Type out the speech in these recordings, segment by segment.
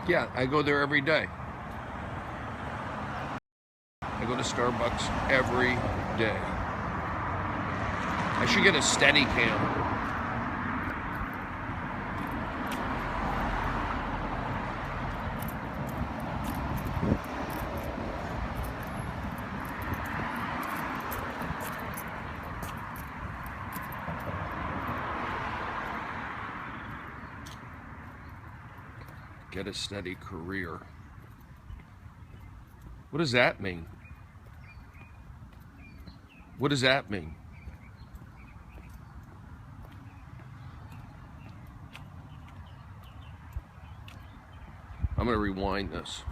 Yeah, I go there every day. I go to Starbucks every day. I should get a steady cam. Get a steady career. What does that mean? What does that mean? I'm going to rewind this.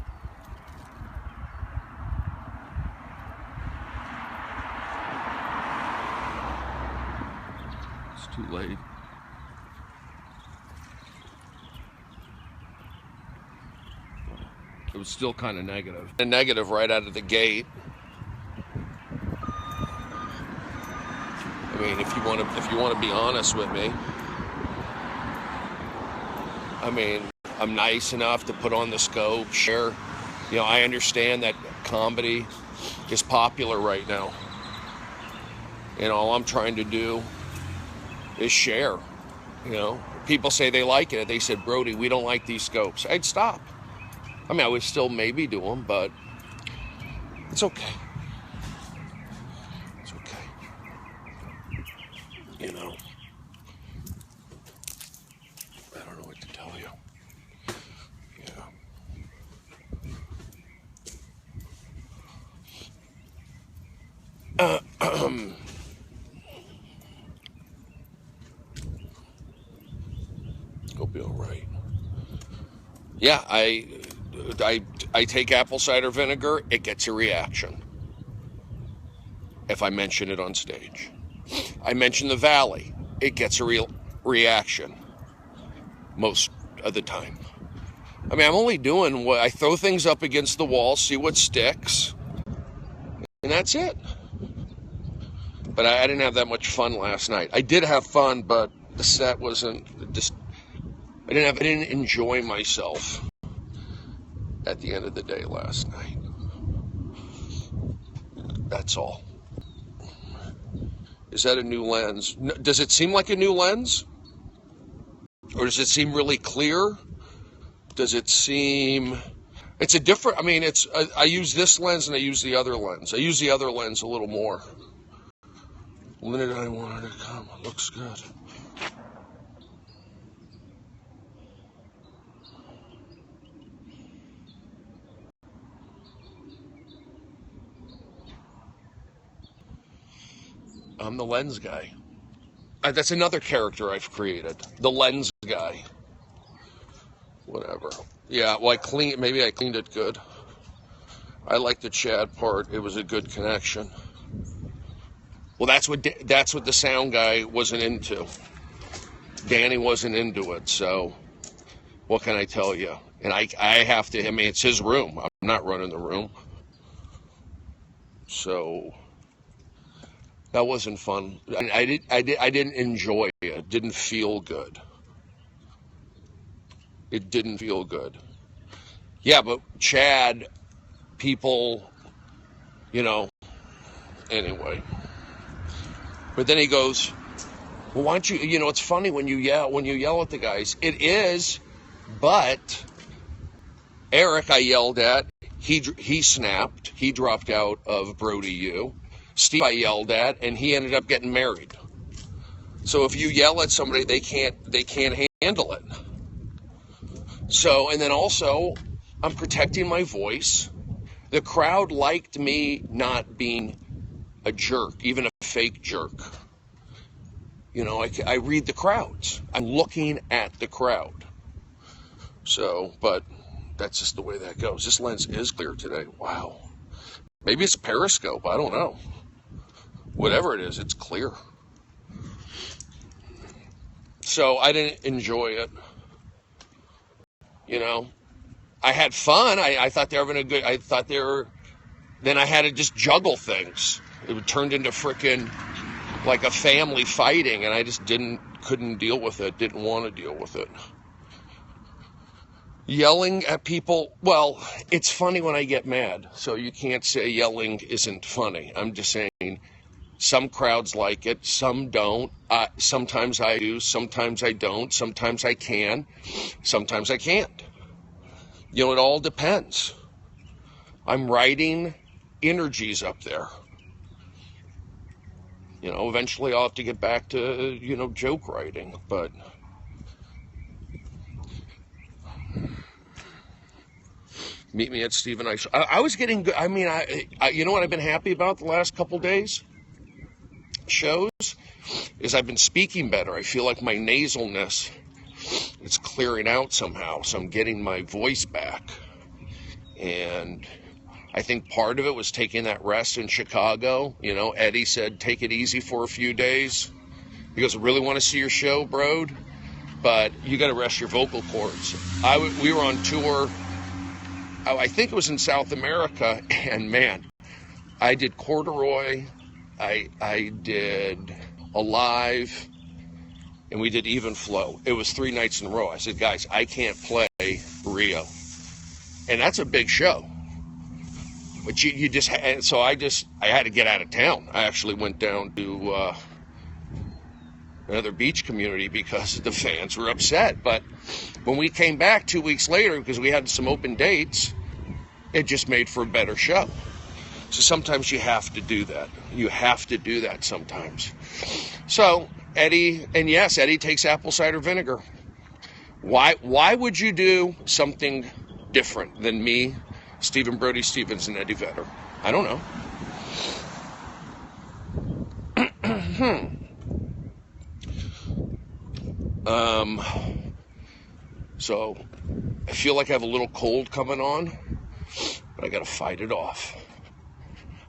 It's too late. It was still kind of negative. And negative right out of the gate. I mean, if you want to be honest with me, I mean, I'm nice enough to put on the scope, share. You know, I understand that comedy is popular right now. And all I'm trying to do is share. You know, people say they like it. They said, Brody, we don't like these scopes. I'd stop. I mean, I would still maybe do them, but it's okay. It's okay. You know, I don't know what to tell you. Yeah. It'll be all right. Yeah, I take apple cider vinegar, it gets a reaction. If I mention it on stage. I mention the Valley, it gets a real reaction. Most of the time. I mean, I'm only doing what I throw things up against the wall, see what sticks, and that's it. But I didn't have that much fun last night. I did have fun, but the set wasn't just. I didn't enjoy myself at the end of the day last night. That's all. Is that a new lens? Does it seem like a new lens? Or does it seem really clear? Does it seem... It's a different... I mean, it's... I use this lens and I use the other lens. I use the other lens a little more. The minute I wanted to come, it looks good. I'm the lens guy. That's another character I've created. The lens guy. Whatever. Yeah, well, maybe I cleaned it good. I like the Chad part. It was a good connection. Well, that's what the sound guy wasn't into. Danny wasn't into it, so what can I tell you? And I have to, I mean, it's his room. I'm not running the room. So that wasn't fun. I didn't enjoy it. It didn't feel good. It didn't feel good. Yeah, but Chad, people, you know, anyway. But then he goes, well, why don't you, you know, it's funny when you yell at the guys. It is, but Eric I yelled at, he snapped, he dropped out of Brody U. Steve I yelled at, and he ended up getting married. So if you yell at somebody, they can't handle it. So, and then also, I'm protecting my voice. The crowd liked me not being a jerk, even a fake jerk. You know, I read the crowds. I'm looking at the crowd. So, but that's just the way that goes. This lens is clear today. Wow. Maybe it's Periscope. I don't know. Whatever it is, it's clear. So I didn't enjoy it. You know, I had fun. I thought they were having a good. I thought they were. Then I had to just juggle things. It turned into frickin' like a family fighting, and I just couldn't deal with it. Didn't want to deal with it. Yelling at people, well, it's funny when I get mad, so you can't say yelling isn't funny. I'm just saying some crowds like it, some don't. Sometimes I do, sometimes I don't, sometimes I can, sometimes I can't. It all depends. I'm writing energies up there. Eventually I'll have to get back to, joke writing, but meet me at Stephen I. I was getting good. I mean, you know what I've been happy about the last couple days? Shows is I've been speaking better. I feel like my nasalness is clearing out somehow, so I'm getting my voice back. And I think part of it was taking that rest in Chicago. Eddie said, take it easy for a few days. He goes, I really want to see your show, Brody, but you got to rest your vocal cords. We were on tour. I think it was in South America, and man, I did Corduroy, I did Alive, and we did Even Flow. It was 3 nights in a row. I said, guys, I can't play Rio. And that's a big show. But you just, and so I had to get out of town. I actually went down to another beach community because the fans were upset. But when we came back 2 weeks later, because we had some open dates, it just made for a better show. So sometimes you have to do that. You have to do that sometimes. So Eddie takes apple cider vinegar. Why would you do something different than me, Stephen Brody Stevens, and Eddie Vedder? I don't know. So I feel like I have a little cold coming on, but I got to fight it off.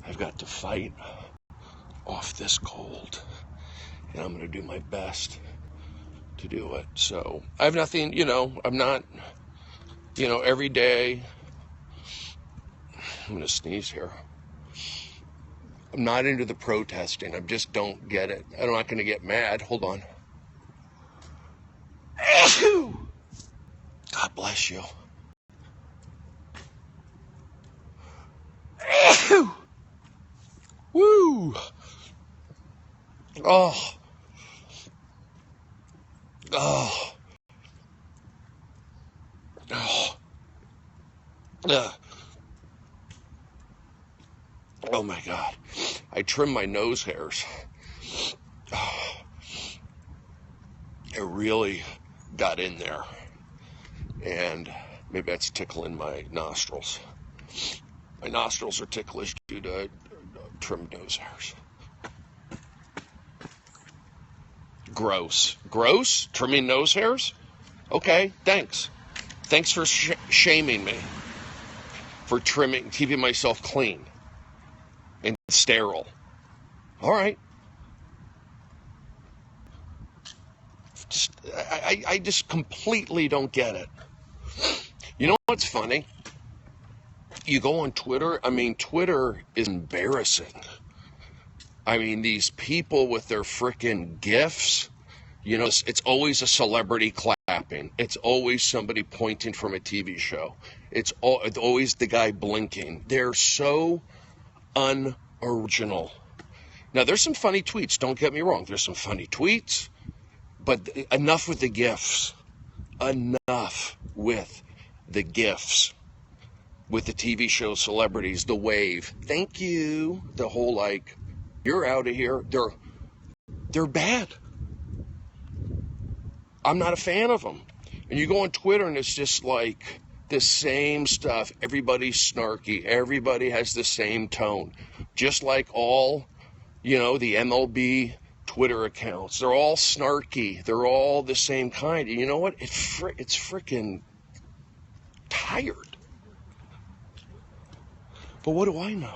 I've got to fight off this cold, and I'm going to do my best to do it. So I have nothing, I'm not, every day. I'm going to sneeze here. I'm not into the protesting. I just don't get it. I'm not going to get mad. Hold on. God bless you. Woo! Oh. Oh. Oh. Oh my God. I trimmed my nose hairs. Oh. It really got in there. And maybe that's tickling my nostrils. My nostrils are ticklish due to trimmed nose hairs. Gross. Gross? Trimming nose hairs? Okay, thanks. Thanks for shaming me. For keeping myself clean and sterile. All right. I just completely don't get it. You know what's funny? You go on Twitter. Twitter is embarrassing. These people with their frickin' GIFs, it's always a celebrity clapping. It's always somebody pointing from a TV show. It's always the guy blinking. They're so unoriginal. Now, there's some funny tweets. Don't get me wrong. There's some funny tweets. But enough with the GIFs. Enough with the GIFs. With the TV show celebrities, the wave. Thank you. The whole you're out of here. They're bad. I'm not a fan of them. And you go on Twitter and it's just the same stuff. Everybody's snarky. Everybody has the same tone. Just like all, the MLB Twitter accounts. They're all snarky. They're all the same kind. And you know what? It's freaking tired. But what do I know?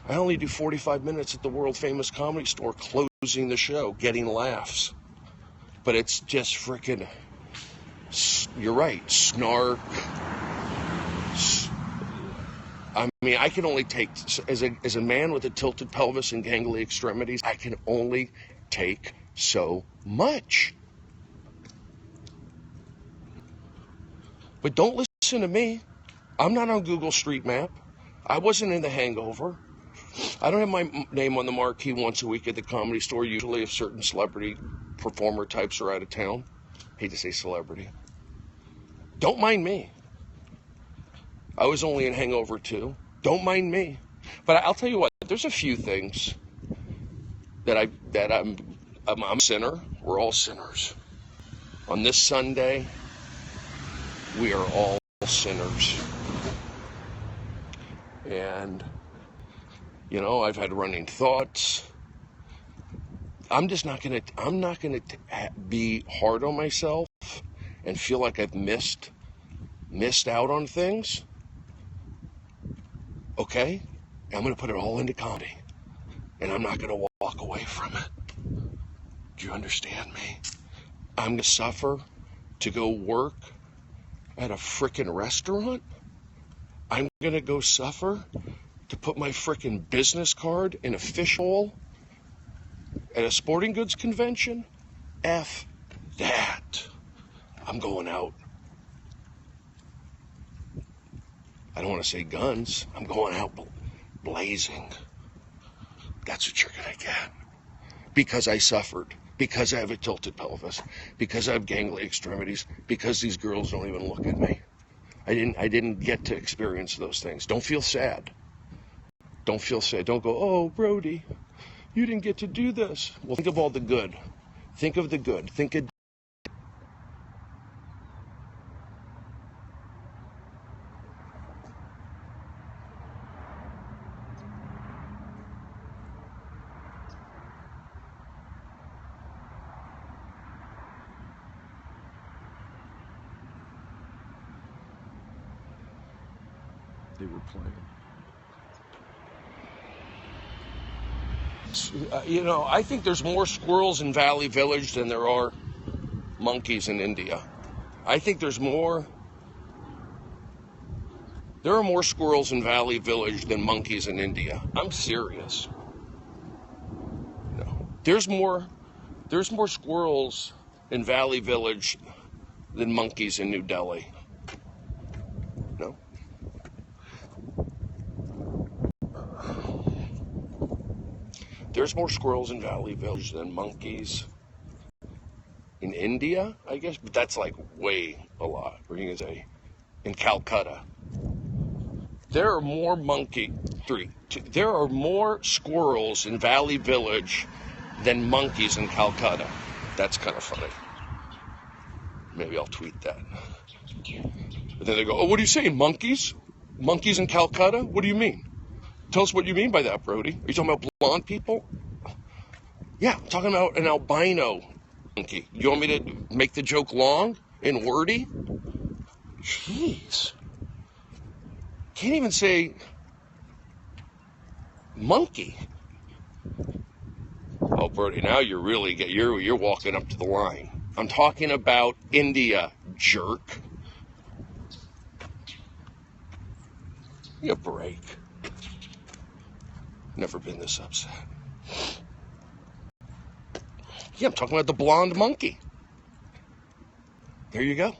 I only do 45 minutes at the world famous Comedy Store, closing the show, getting laughs. But it's just freaking, you're right, snark. I can only take, as a man with a tilted pelvis and gangly extremities, I can only take so much. But don't listen to me. I'm not on Google Street Map. I wasn't in The Hangover. I don't have my name on the marquee once a week at the Comedy Store, usually if certain celebrity performer types are out of town. Hate to say celebrity. Don't mind me. I was only in Hangover 2. Don't mind me. But I'll tell you what, there's a few things that I'm a sinner. We're all sinners. On this Sunday, we are all sinners. And, you know, I've had running thoughts. I'm not gonna be hard on myself and feel like I've missed out on things. Okay? I'm gonna put it all into comedy. And I'm not gonna walk away from it. Do you understand me? I'm gonna suffer to go work at a frickin' restaurant. I'm gonna go suffer to put my frickin' business card in a fishbowl at a sporting goods convention. F that. I'm going out. I don't want to say guns. I'm going out blazing. That's what you're gonna get. Because I suffered. Because I have a tilted pelvis. Because I have gangly extremities. Because these girls don't even look at me. I didn't get to experience those things. Don't feel sad. Don't feel sad. Don't go, oh, Brody, you didn't get to do this. Well, think of all the good. Think of the good. Think of... They were playing. You know, I think there's more squirrels in Valley Village than there are monkeys in India. I think there are more squirrels in Valley Village than monkeys in India. I'm serious. No. There's more squirrels in Valley Village than monkeys in New Delhi. No. There's more squirrels in Valley Village than monkeys in India, I guess, but that's like way a lot. Or you can say in Calcutta. There are more there are more squirrels in Valley Village than monkeys in Calcutta. That's kind of funny. Maybe I'll tweet that. But then they go, oh, what are you saying, monkeys? Monkeys in Calcutta? What do you mean? Tell us what you mean by that, Brody. Are you talking about blonde people? Yeah, I'm talking about an albino monkey. You want me to make the joke long and wordy? Jeez. Can't even say monkey. Oh, Brody, now you're walking up to the line. I'm talking about India, jerk. Give me a break. Never been this upset. Yeah, I'm talking about the blonde monkey. There you go.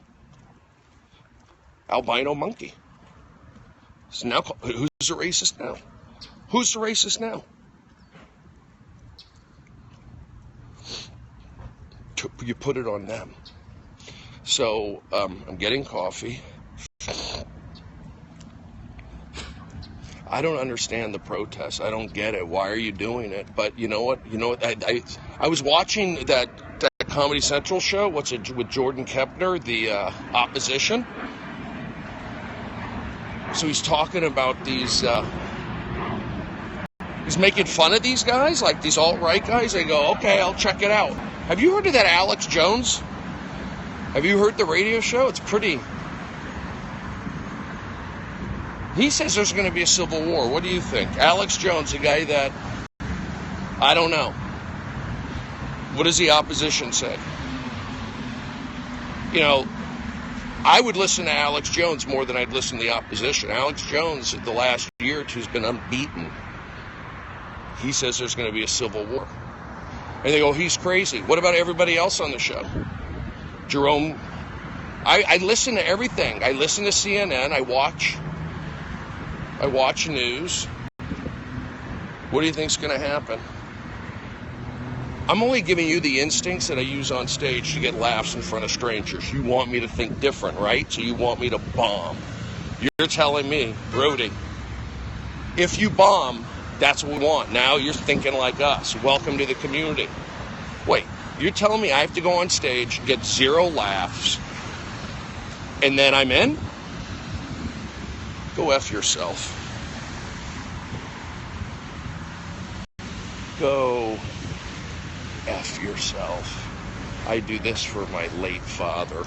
Albino monkey. So now, who's the racist now? Who's the racist now? You put it on them. So I'm getting coffee. I don't understand the protests. I don't get it. Why are you doing it? But you know what? I was watching that Comedy Central show. What's it with Jordan Kepner, the opposition? So he's talking about these. He's making fun of these guys, like these alt-right guys. They go, okay, I'll check it out. Have you heard of that Alex Jones? Have you heard the radio show? It's pretty. He says there's going to be a civil war. What do you think? Alex Jones, the guy that, I don't know. What does the opposition say? You know, I would listen to Alex Jones more than I'd listen to the opposition. Alex Jones, the last year or two, has been unbeaten. He says there's going to be a civil war. And they go, he's crazy. What about everybody else on the show? Jerome I listen to everything. I listen to CNN. I watch news. What do you think's going to happen? I'm only giving you the instincts that I use on stage to get laughs in front of strangers. You want me to think different, right? So you want me to bomb. You're telling me, Brody, if you bomb, that's what we want. Now you're thinking like us. Welcome to the community. Wait, you're telling me I have to go on stage, get 0 laughs, and then I'm in? Go F yourself. Go F yourself. I do this for my late father.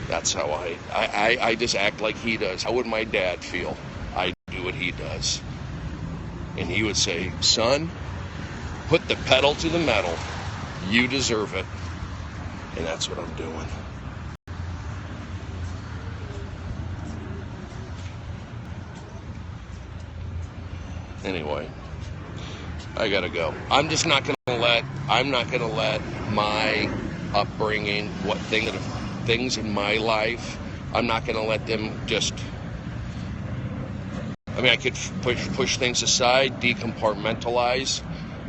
That's how I just act like he does. How would my dad feel? I do what he does. And he would say, son, put the pedal to the metal. You deserve it. And that's what I'm doing. Anyway, I gotta go. I'm not gonna let my upbringing, things in my life, I'm not gonna let them just, I mean, I could push things aside, decompartmentalize,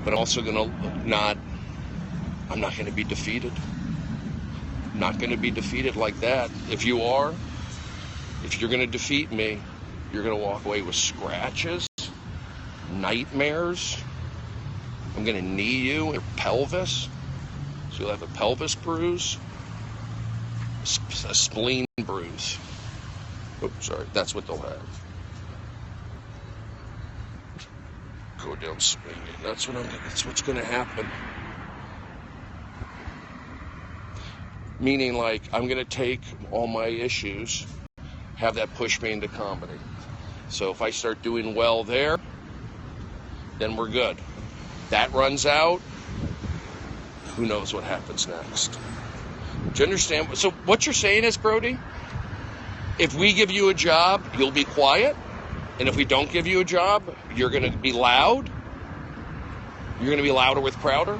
but I'm also I'm not gonna be defeated. I'm not gonna be defeated like that. If you're gonna defeat me, you're gonna walk away with scratches, nightmares. I'm going to knee you in your pelvis, so you'll have a pelvis bruise, a spleen bruise. Oops, sorry, that's what they'll have. Go down swinging. That's what's going to happen. Meaning, like, I'm going to take all my issues, have that push me into comedy. So if I start doing well there, then we're good. That runs out, who knows what happens next. Do you understand? So what you're saying is, Brody, if we give you a job, you'll be quiet, and if we don't give you a job, you're going to be loud? You're going to be louder with Crowder?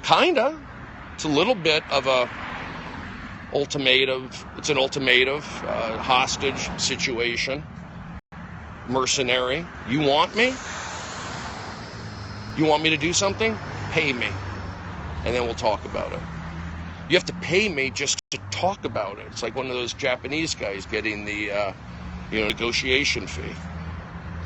Kinda. It's a little bit of a ultimatum. It's an ultimatum, hostage situation. Mercenary. You want me? You want me to do something? Pay me. And then we'll talk about it. You have to pay me just to talk about it. It's like one of those Japanese guys getting the negotiation fee.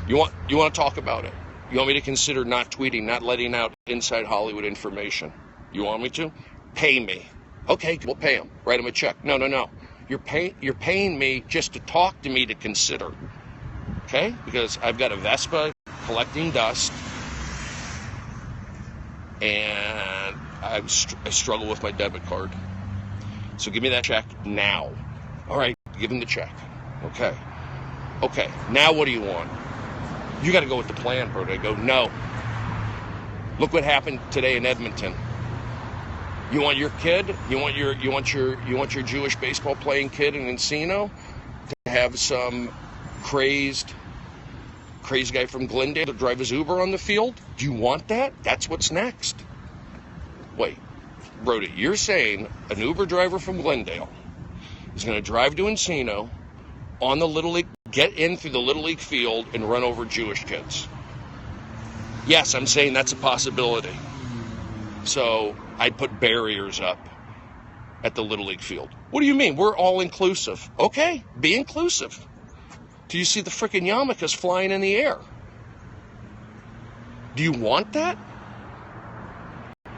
You want to talk about it. You want me to consider not tweeting, not letting out inside Hollywood information. You want me to? Pay me. Okay, we'll pay him. Write him a check. No. You're paying me just to talk to me to consider. Okay? Because I've got a Vespa collecting dust, and I struggle with my debit card. So give me that check now. All right, give him the check. Okay. Now what do you want? You got to go with the plan, Brody. I go, no. Look what happened today in Edmonton. You want your kid? You want your Jewish baseball playing kid in Encino to have some crazy guy from Glendale to drive his Uber on the field? Do you want that? That's what's next. Wait, Brody, you're saying an Uber driver from Glendale is going to drive to Encino on the Little League, get in through the Little League field and run over Jewish kids? Yes, I'm saying that's a possibility. So I'd put barriers up at the Little League field. What do you mean? We're all inclusive. Okay, be inclusive. Do you see the freaking yarmulkes flying in the air? Do you want that?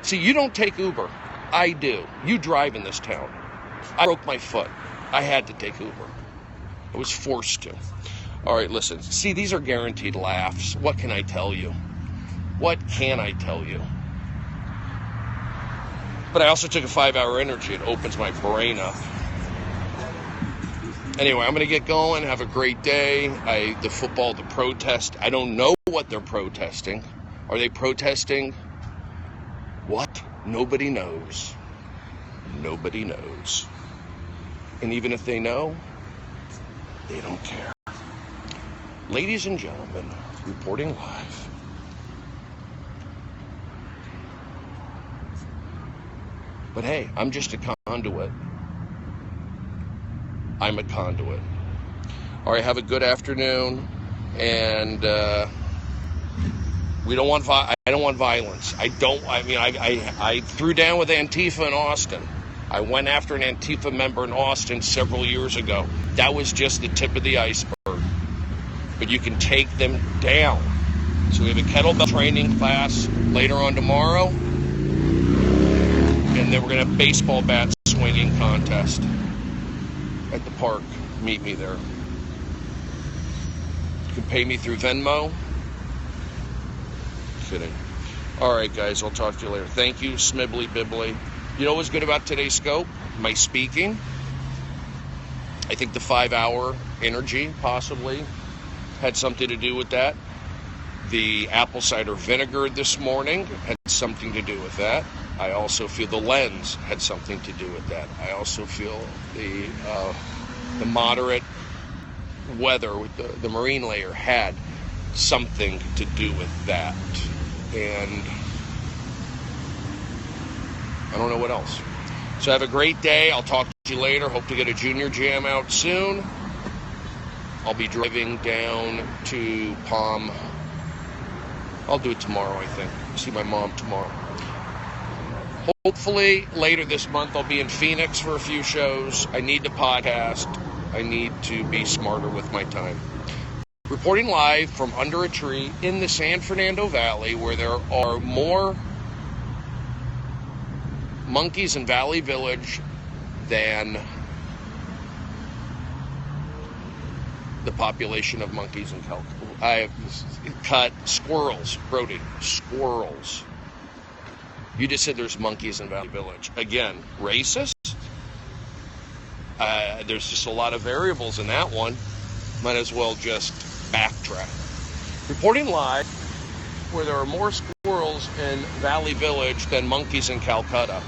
See, you don't take Uber. I do. You drive in this town. I broke my foot. I had to take Uber. I was forced to. All right, listen. See, these are guaranteed laughs. What can I tell you? What can I tell you? But I also took a 5-hour energy. It opens my brain up. Anyway, I'm going to get going. Have a great day. The protest, I don't know what they're protesting. Are they protesting what? Nobody knows. Nobody knows. And even if they know, they don't care. Ladies and gentlemen, reporting live. But hey, I'm just a conduit. I'm a conduit. All right, have a good afternoon, and we don't want. I don't want violence. I threw down with Antifa in Austin. I went after an Antifa member in Austin several years ago. That was just the tip of the iceberg. But you can take them down. So we have a kettlebell training class later on tomorrow, and then we're going to have a baseball bat swinging contest at the park. Meet me there. You can pay me through Venmo. Kidding. All right, guys, I'll talk to you later. Thank you, Smibbly Bibbly. You know what's good about today's scope? My speaking. I think the 5-hour energy possibly had something to do with that. The apple cider vinegar this morning had something to do with that. I also feel the lens had something to do with that. I also feel the moderate weather with the marine layer had something to do with that. And I don't know what else. So have a great day. I'll talk to you later. Hope to get a junior jam out soon. I'll be driving down to Palm. I'll do it tomorrow, I think. See my mom tomorrow. Hopefully later this month I'll be in Phoenix for a few shows. I need to podcast. I need to be smarter with my time. Reporting live from under a tree in the San Fernando Valley, where there are more monkeys in Valley Village than the population of monkeys in California. I cut squirrels, Brody, squirrels. You just said there's monkeys in Valley Village. Again, racist? There's just a lot of variables in that one. Might as well just backtrack. Reporting live where there are more squirrels in Valley Village than monkeys in Calcutta.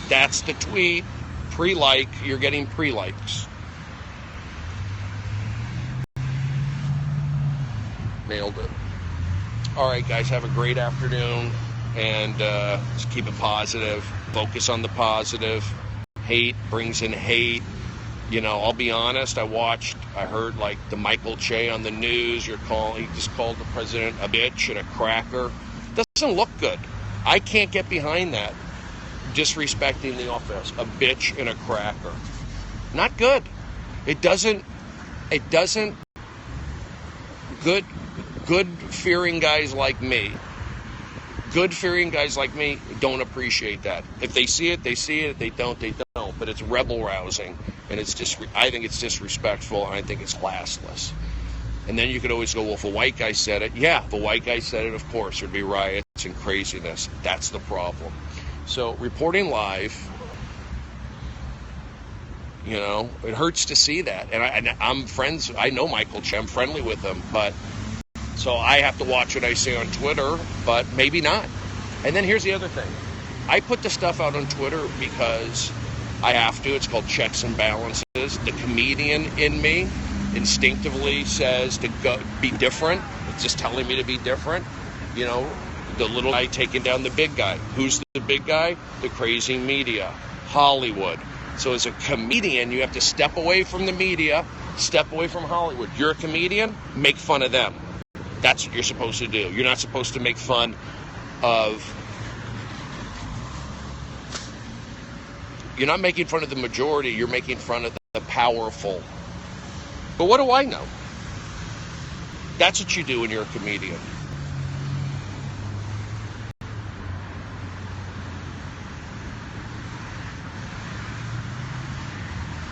That's the tweet. Pre-like, you're getting pre-likes. Nailed it. All right, guys, have a great afternoon, and just keep it positive. Focus on the positive. Hate brings in hate. You know, I'll be honest, I heard like the Michael Che on the news. He just called the president a bitch and a cracker. Doesn't look good. I can't get behind that. Disrespecting the office, a bitch and a cracker. Not good. It doesn't good fearing guys like me. Good-fearing guys like me don't appreciate that. If they see it, they see it. If they don't, they don't. But it's rebel-rousing, and I think it's disrespectful, and I think it's classless. And then you could always go, well, if a white guy said it, yeah, if a white guy said it, of course, there'd be riots and craziness. That's the problem. So reporting live, you know, it hurts to see that. And I'm friends. I know Michael Che. I'm friendly with him, but so I have to watch what I say on Twitter, but maybe not. And then here's the other thing. I put the stuff out on Twitter because I have to. It's called checks and balances. The comedian in me instinctively says to go be different. It's just telling me to be different. You know, the little guy taking down the big guy. Who's the big guy? The crazy media, Hollywood. So as a comedian, you have to step away from the media, step away from Hollywood. You're a comedian, make fun of them. That's what you're supposed to do. You're not supposed to make fun of... You're not making fun of the majority. You're making fun of the powerful. But what do I know? That's what you do when you're a comedian.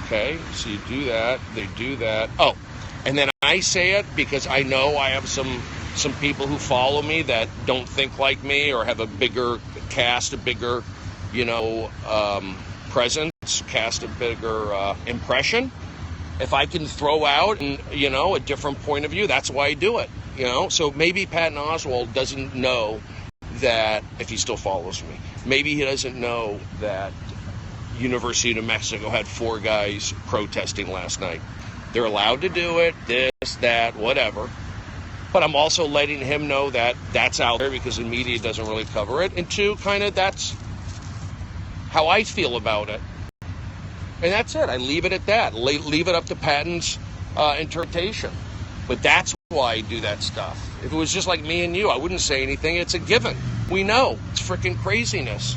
Okay, so you do that. They do that. Oh, and then I say it because I know I have some people who follow me that don't think like me or have a bigger cast, a bigger, presence, cast a bigger impression. If I can throw out, a different point of view, that's why I do it. So maybe Patton Oswalt doesn't know that, if he still follows me, maybe he doesn't know that University of New Mexico had 4 guys protesting last night. They're allowed to do it, this, that, whatever. But I'm also letting him know that that's out there because the media doesn't really cover it. And 2, kind of that's how I feel about it. And that's it. I leave it at that. Leave it up to Patton's interpretation. But that's why I do that stuff. If it was just like me and you, I wouldn't say anything. It's a given. We know. It's freaking craziness.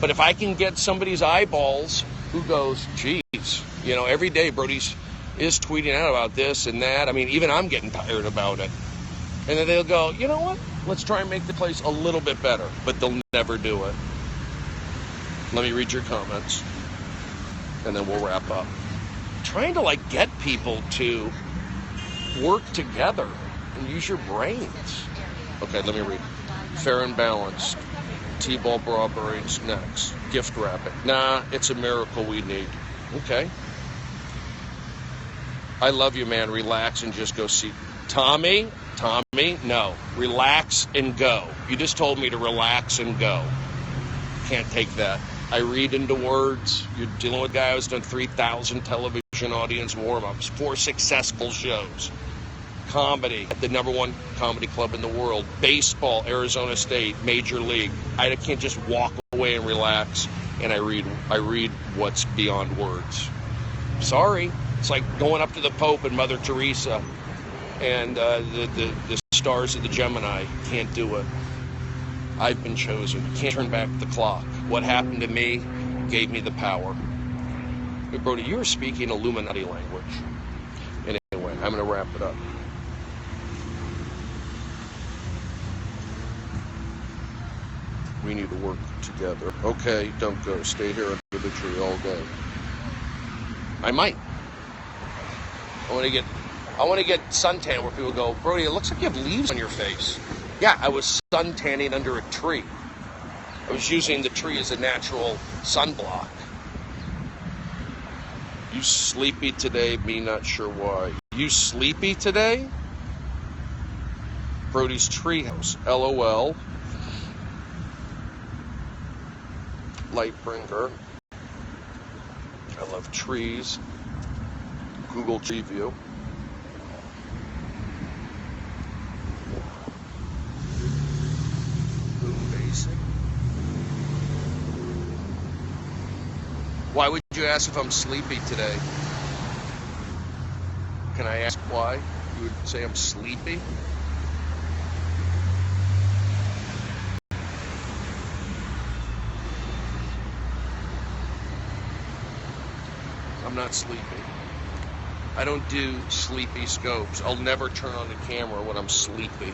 But if I can get somebody's eyeballs who goes, geez, every day Brody is tweeting out about this and that. I mean, even I'm getting tired about it. And then they'll go, you know what? Let's try and make the place a little bit better. But they'll never do it. Let me read your comments. And then we'll wrap up. Trying to get people to work together and use your brains. Okay, let me read. Fair and balanced. T-ball bra braids next. Gift wrapping. Nah, it's a miracle we need. Okay. I love you, man. Relax and just go see. Tommy, no. Relax and go. You just told me to relax and go. Can't take that. I read into words. You're dealing with a guy who's done 3,000 television audience warm-ups, 4 successful shows. Comedy at the #1 comedy club in the world. Baseball, Arizona State, Major League. I can't just walk away and relax and I read what's beyond words. Sorry. It's like going up to the Pope and Mother Teresa and the stars of the Gemini. Can't do it. I've been chosen. Can't turn back the clock. What happened to me gave me the power. Hey, Brody, you're speaking Illuminati language. Anyway, I'm going to wrap it up. We need to work together. Okay, don't go. Stay here under the tree all day. I might. I want to get suntan where people go, Brody, it looks like you have leaves on your face. Yeah, I was suntanning under a tree. I was using the tree as a natural sunblock. You sleepy today? Me not sure why. You sleepy today? Brody's treehouse. LOL. Lightbringer. I love trees. Google Tree View. Why would you ask if I'm sleepy today? Can I ask why? You would say I'm sleepy? I'm not sleepy. I don't do sleepy scopes. I'll never turn on the camera when I'm sleepy.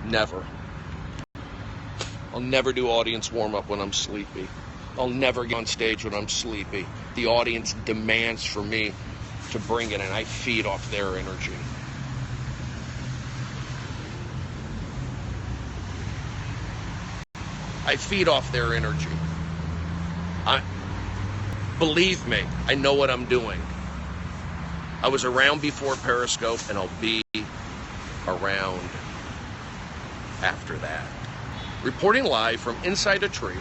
Never. I'll never do audience warm-up when I'm sleepy. I'll never get on stage when I'm sleepy. The audience demands for me to bring it, and I feed off their energy. I feed off their energy. Believe me, I know what I'm doing. I was around before Periscope, and I'll be around after that. Reporting live from inside a tree.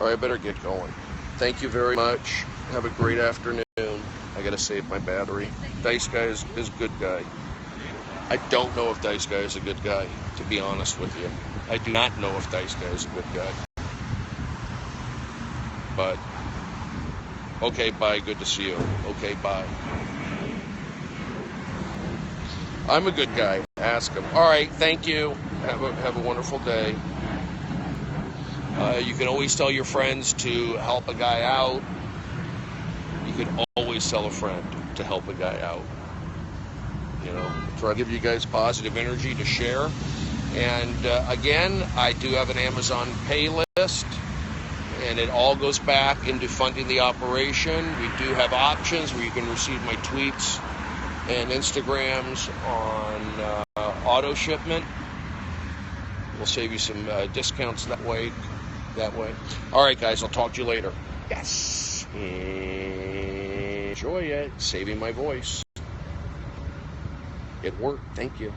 All right, I better get going. Thank you very much. Have a great afternoon. I gotta save my battery. Dice Guy is a good guy. I don't know if Dice Guy is a good guy, to be honest with you. I do not know if Dice Guy is a good guy. But, okay, bye. Good to see you. Okay, bye. I'm a good guy. Ask him. All right, thank you. Have a wonderful day. You can always tell your friends to help a guy out. You can always tell a friend to help a guy out. Try to give you guys positive energy to share. And again, I do have an Amazon pay list, and it all goes back into funding the operation. We do have options where you can receive my tweets and Instagrams on auto shipment. We'll save you some discounts that way. All right, guys, I'll talk to you later. Yes. Enjoy it. Saving my voice. It worked. Thank you.